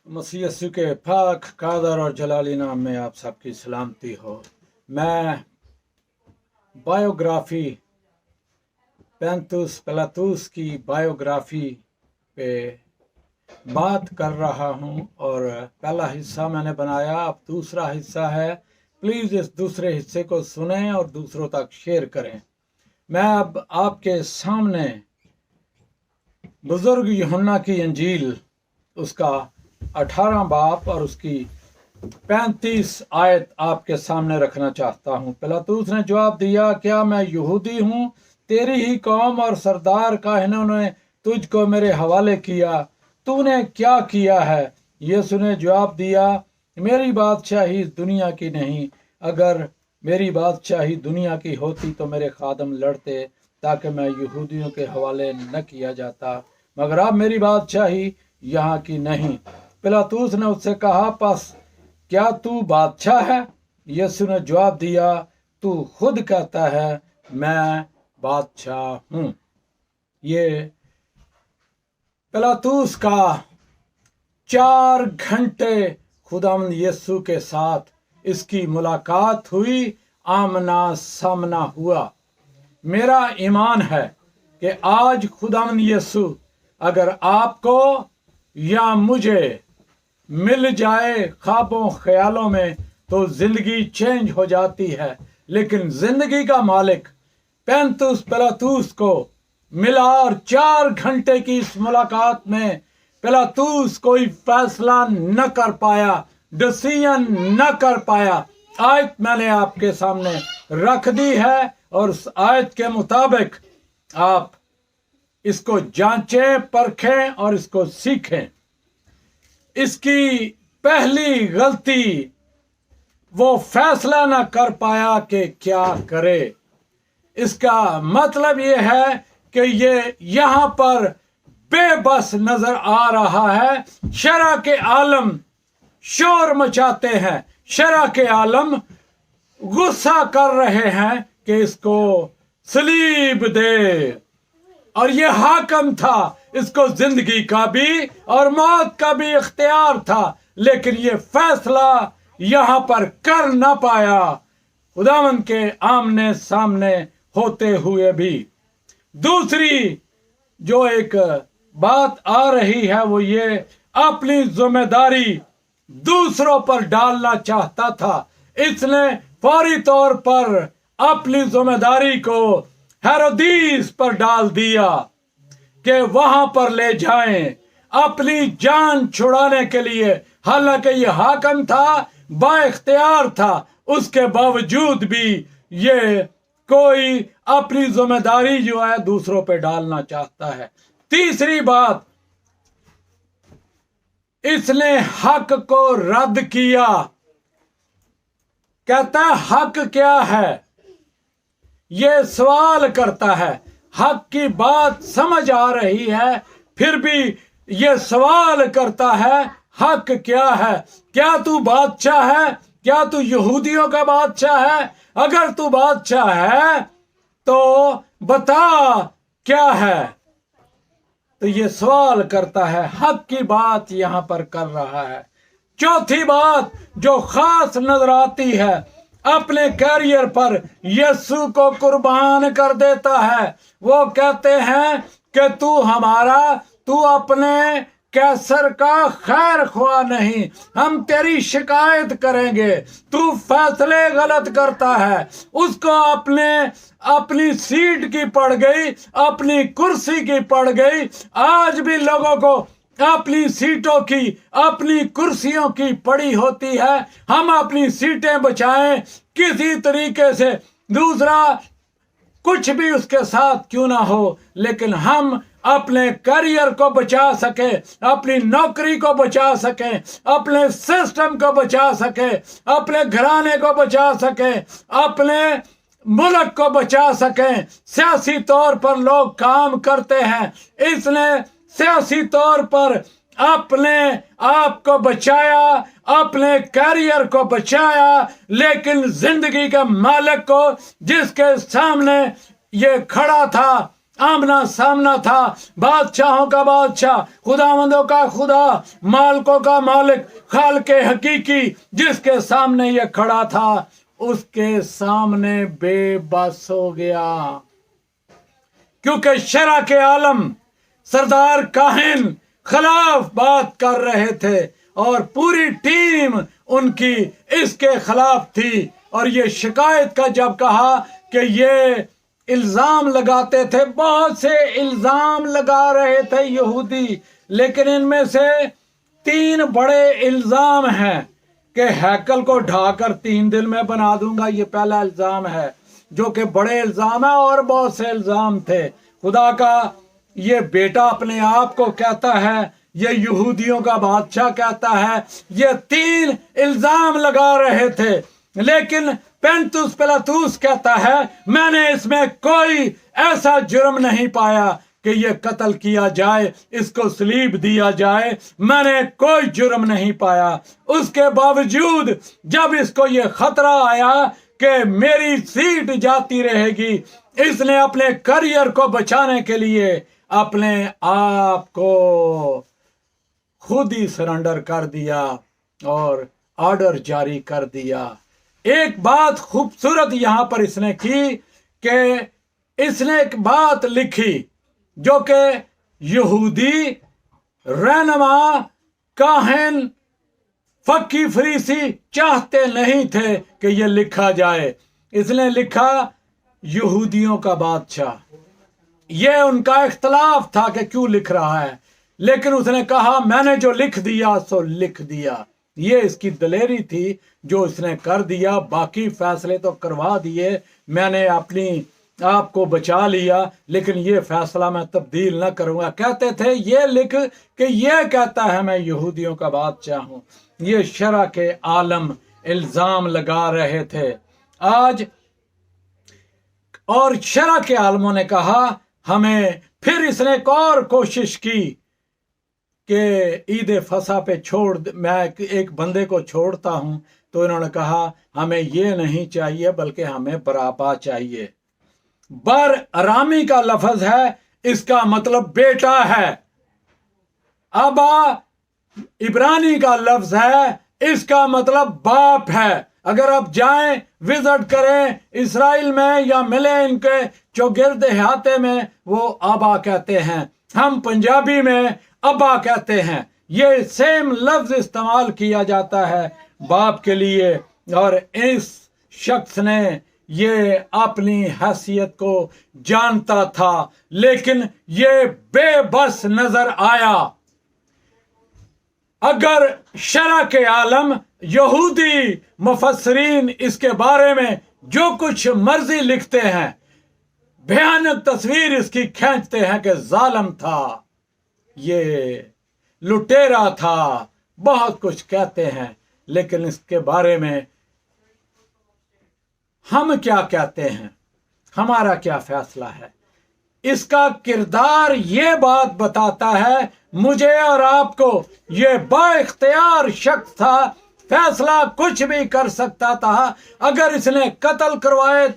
मसीह यीशु के पाक कादर और जलाली नाम में आप सबकी सलामती हो। मैं बायोग्राफी पेंतुस पिलातुस की बायोग्राफी पे बात कर रहा हूँ और पहला हिस्सा मैंने बनाया, अब दूसरा हिस्सा है। प्लीज़ इस दूसरे हिस्से को सुनें और दूसरों तक शेयर करें। मैं अब आपके सामने बुजुर्ग यूहन्ना की इंजील उसका 18 बाब और उसकी 35 आयत आपके सामने रखना चाहता हूँ। पिलातुस ने जवाब दिया, क्या मैं यहूदी हूँ? तेरी ही कौम और सरदार काहिनों ने तुझको मेरे हवाले किया, तूने क्या किया है? यीशु ने जवाब दिया, मेरी बादशाही दुनिया की नहीं। अगर मेरी बादशाही दुनिया की होती तो मेरे खादम लड़ते ताकि मैं यहूदियों के हवाले न किया जाता, मगर अब मेरी बादशाही यहाँ की नहीं। पिलातुस ने उससे कहा, बस क्या तू बादशाह है? यीशु ने जवाब दिया, तू खुद कहता है मैं बादशाह हूँ। ये पिलातुस का 4 घंटे खुदावंद यीशु के साथ इसकी मुलाकात हुई, आमना सामना हुआ। मेरा ईमान है कि आज खुदावंद यीशु अगर आपको या मुझे मिल जाए ख्वाबों ख्यालों में तो जिंदगी चेंज हो जाती है। लेकिन जिंदगी का मालिक पेंतुस पिलातुस को मिला और 4 घंटे की इस मुलाकात में पिलातुस कोई फैसला न कर पाया, डिसीजन न कर पाया। आयत मैंने आपके सामने रख दी है और उस आयत के मुताबिक आप इसको जांचें, परखें और इसको सीखें। इसकी पहली गलती वो फैसला ना कर पाया कि क्या करे। इसका मतलब ये है कि ये यहाँ पर बेबस नजर आ रहा है। शरा के आलम शोर मचाते हैं, शरा के आलम गुस्सा कर रहे हैं कि इसको सलीब दे, और ये हाकम था, इसको जिंदगी का भी और मौत का भी इख्तियार था, लेकिन ये फैसला यहां पर कर ना पाया खुदावंद के आमने सामने होते हुए भी। दूसरी जो एक बात आ रही है वो ये, अपनी जिम्मेदारी दूसरों पर डालना चाहता था। इसने फौरी तौर पर अपनी जिम्मेदारी को हेरोदिस पर डाल दिया कि वहां पर ले जाएं अपनी जान छुड़ाने के लिए। हालांकि ये हाकम था, बाइख्तियार था, उसके बावजूद भी ये कोई अपनी जिम्मेदारी जो है दूसरों पे डालना चाहता है। तीसरी बात, इसने हक को रद्द किया। कहता है हक क्या है, ये सवाल करता है। हक की बात समझ आ रही है, फिर भी ये सवाल करता है हक क्या है? क्या तू बादशाह है? क्या तू यहूदियों का बादशाह है? अगर तू बादशाह है तो बता क्या है। तो ये सवाल करता है, हक की बात यहां पर कर रहा है। चौथी बात जो खास नजर आती है, अपने कैरियर पर यीशु को कुर्बान कर देता है। वो कहते हैं कि तू अपने कैसर का खैर ख्वाह नहीं, हम तेरी शिकायत करेंगे। तू फैसले गलत करता है। उसको अपनी सीट की पड़ गई, अपनी कुर्सी की पड़ गई। आज भी लोगों को अपनी सीटों की, अपनी कुर्सियों की पड़ी होती है। हम अपनी सीटें बचाएं किसी तरीके से, दूसरा कुछ भी उसके साथ क्यों ना हो, लेकिन हम अपने करियर को बचा सके, अपनी नौकरी को बचा सके, अपने सिस्टम को बचा सके, अपने घराने को बचा सके, अपने मुल्क को बचा सके। सियासी तौर पर लोग काम करते हैं, इसने सियासी तौर पर अपने आप को बचाया, अपने कैरियर को बचाया, लेकिन जिंदगी के मालिक को जिसके सामने ये खड़ा था, आमना सामना था, बादशाहों का बादशाह, खुदावंदों का खुदा, मालिकों का मालिक, खालिक हकीकी, जिसके सामने ये खड़ा था उसके सामने बेबस हो गया। क्योंकि शरा के आलम सरदार काहिन खिलाफ बात कर रहे थे और पूरी टीम उनकी इसके खिलाफ थी। और ये शिकायत का जब कहा कि ये इल्जाम लगाते थे, बहुत से इल्जाम लगा रहे थे यहूदी, लेकिन इनमें से 3 बड़े इल्जाम हैं कि हैकल को ढाकर 3 दिन में बना दूंगा। ये पहला इल्जाम है जो कि बड़े इल्जाम है, और बहुत से इल्जाम थे। खुदा का ये बेटा अपने आप को कहता है, ये यहूदियों का बादशाह कहता है। ये 3 इल्जाम लगा रहे थे, लेकिन पेंतुस पिलातुस कहता है मैंने इसमें कोई ऐसा जुर्म नहीं पाया कि ये कत्ल किया जाए, इसको सलीब दिया जाए, मैंने कोई जुर्म नहीं पाया। उसके बावजूद जब इसको ये खतरा आया कि मेरी सीट जाती रहेगी, इसने अपने करियर को बचाने के लिए अपने आप को खुद ही सरेंडर कर दिया और ऑर्डर जारी कर दिया। एक बात खूबसूरत यहां पर इसने की कि इसने एक बात लिखी जो कि यहूदी रहनुमा काहिन फक्की फरीसी चाहते नहीं थे कि यह लिखा जाए। इसने लिखा यहूदियों का बादशाह। यह उनका इख्तलाफ था कि क्यों लिख रहा है, लेकिन उसने कहा मैंने जो लिख दिया सो लिख दिया। ये इसकी दलेरी थी जो इसने कर दिया। बाकी फैसले तो करवा दिए, मैंने अपनी आपको बचा लिया, लेकिन ये फैसला मैं तब्दील न करूंगा। कहते थे ये लिख कि ये कहता है मैं यहूदियों का बादशाह हूं। ये शरा के आलम इल्जाम लगा रहे थे आज, और शरा के आलमों ने कहा हमें। फिर इसने एक और कोशिश की कि ईद फसा पे मैं एक बंदे को छोड़ता हूं, तो इन्होंने कहा हमें ये नहीं चाहिए बल्कि हमें बराबा चाहिए। बर अरामी का लफ्ज है, इसका मतलब बेटा है। अबा इब्रानी का लफ्ज है, इसका मतलब बाप है। अगर आप जाएं विजिट करें इस्राइल में या मिले इनके चौगिर्द अहाते में, वो अबा कहते हैं। हम पंजाबी में अब्बा कहते हैं। ये सेम लफ्ज इस्तेमाल किया जाता है बाप के लिए। और इस शख्स ने ये अपनी हैसियत को जानता था, लेकिन ये बेबस नजर आया। अगर शरा के आलम यहूदी मुफस्सरीन इसके बारे में जो कुछ मर्जी लिखते हैं, भयानक तस्वीर इसकी खींचते हैं कि जालिम था, ये लुटेरा था, बहुत कुछ कहते हैं, लेकिन इसके बारे में हम क्या कहते हैं, हमारा क्या फैसला है? इसका किरदार ये बात बताता है मुझे और आपको, ये बाइख्तियार शख्स था, फैसला कुछ भी कर सकता था। अगर इसने कत्ल करवाए,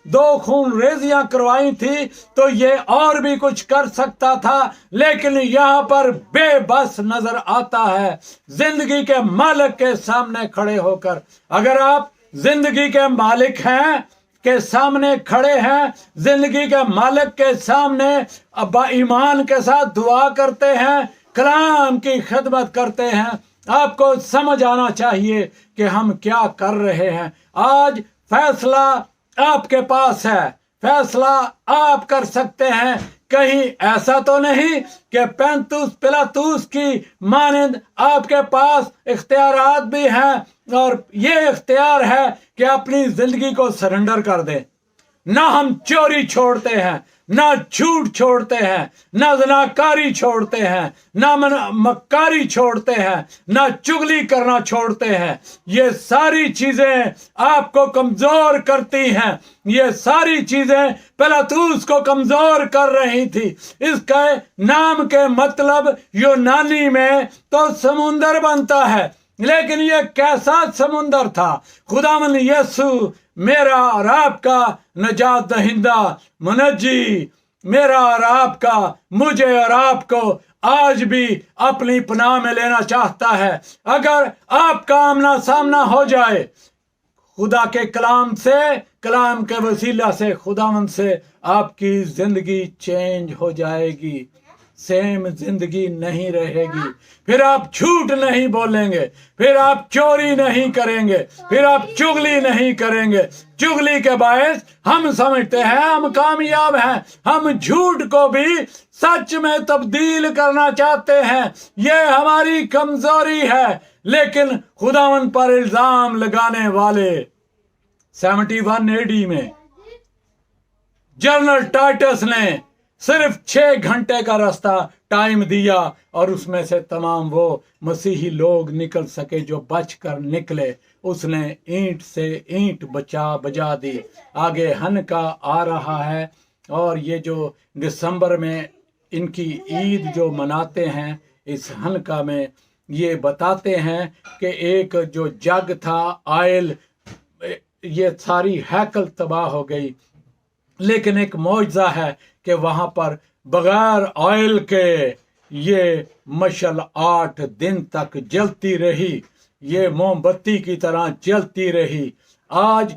2 खून रेजियां करवाई थी, तो ये और भी कुछ कर सकता था, लेकिन यहां पर बेबस नजर आता है जिंदगी के मालिक के सामने खड़े होकर। अगर आप जिंदगी के मालिक हैं के सामने खड़े हैं, जिंदगी के मालिक के सामने ईमान के साथ दुआ करते हैं, कलाम की खिदमत करते हैं, आपको समझ आना चाहिए कि हम क्या कर रहे हैं। आज फैसला आपके पास है, फैसला आप कर सकते हैं। कहीं ऐसा तो नहीं कि पेंतुस पिलातुस की मानंद आपके पास इख्तियारात भी हैं और ये इख्तियार है कि अपनी जिंदगी को सरेंडर कर दें। ना हम चोरी छोड़ते हैं, ना झूठ छोड़ते हैं, ना ज़नाकारी छोड़ते हैं, ना मक्कारी छोड़ते हैं, ना चुगली करना छोड़ते हैं। ये सारी चीजें आपको कमजोर करती हैं। ये सारी चीजें पिलातुस को कमजोर कर रही थी। इसके नाम के मतलब यूनानी में तो समुंदर बनता है, लेकिन ये कैसा समुंदर था? खुदावंद यीशु मेरा और आपका नजात दहिंदा मुनज्जी मेरा और आपका, मुझे और आपको आज भी अपनी पनाह में लेना चाहता है। अगर आपका आमना सामना हो जाए खुदा के कलाम से, कलाम के वसीला से, खुदावंद से, आपकी जिंदगी चेंज हो जाएगी, सेम जिंदगी नहीं रहेगी। फिर आप झूठ नहीं बोलेंगे, फिर आप चोरी नहीं करेंगे, फिर आप चुगली नहीं करेंगे। चुगली के बायस हम समझते हैं हम कामयाब हैं, हम झूठ को भी सच में तब्दील करना चाहते हैं। ये हमारी कमजोरी है। लेकिन खुदावंद पर इल्जाम लगाने वाले 71 AD में जनरल टाइटस ने सिर्फ 6 घंटे का रास्ता टाइम दिया और उसमें से तमाम वो मसीही लोग निकल सके जो बचकर निकले। उसने ईंट से ईंट बजा दी। आगे हनका आ रहा है और ये जो दिसंबर में इनकी ईद जो मनाते हैं, इस हनका में ये बताते हैं कि एक जो जग था आयल, ये सारी हैकल तबाह हो गई। लेकिन एक मौजज़ा है कि वहां पर बगैर ऑयल के ये मशल 8 दिन तक जलती रही, ये मोमबत्ती की तरह जलती रही। आज